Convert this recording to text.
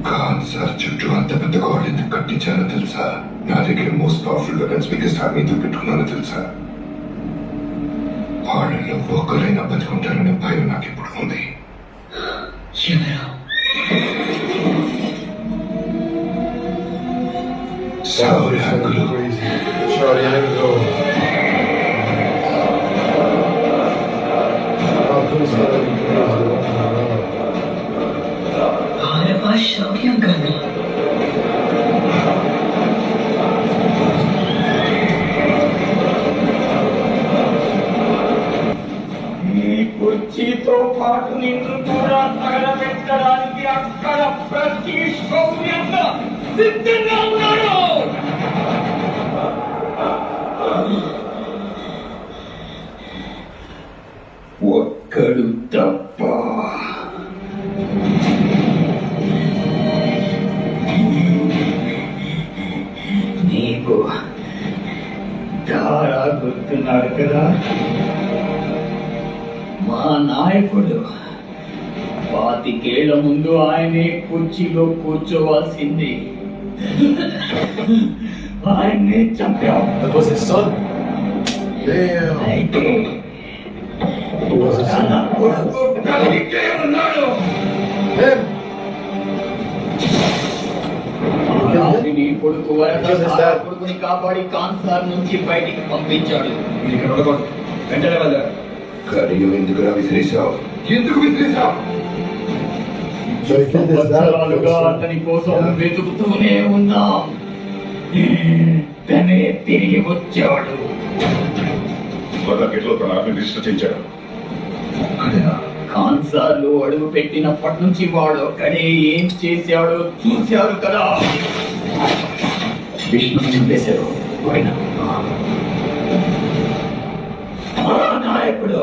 Khan sir చుట్టూ అంత పెద్ద గోడ ఎందుకు కట్టించారో తెలుసా? నా దగ్గర మోస్ట్ పవర్ఫుల్ వెపన్స్ బిగ్గెస్ట్ ఆర్మీతో పెట్టుకున్నానో తెలుసా? వాళ్ళలో ఒక్కరైనా బతుకుంటారనే భయం నాకు ఇప్పుడు ఉంది. సౌర్యాంగులు శౌర్యంగాను ఈ కుర్చీతో పాటు నిన్ను కూడా తగలబెట్టడానికి అక్కడ ప్రతి శౌర్యంగా సిద్ధంగా ఉన్నాడు. ఒక్కడు తప్ప. నీకు దారా గుర్తున్నాడు కదా? మా నాయకుడు 25 ఏళ్ల ముందు ఆయనే కుర్చీలో కూర్చోవాల్సింది. ఆయన్నే చంపాం. అయితే తన కొడుకు బ్రతికే ఉన్నాడు. నీ కొడుకు కొడుకుని కాపాడి కాన్సార్ నుంచి బయటికి పంపించాడు. వెంటనే వెళ్ళారు. కడియం ఎందుకురా విసిరేశావు? ఎందుకు విసిరేశావు? సంవత్సరాలుగా అతని కోసం వెతుకుతూనే ఉన్నాం. తనే తిరిగి వచ్చాడు. కాన్సార్లు అడుగు పెట్టినప్పటి నుంచి వాడు అక్కడే ఏం చేశాడో చూశారు కదా. విష్ణు చంపేశారు. నాయకుడు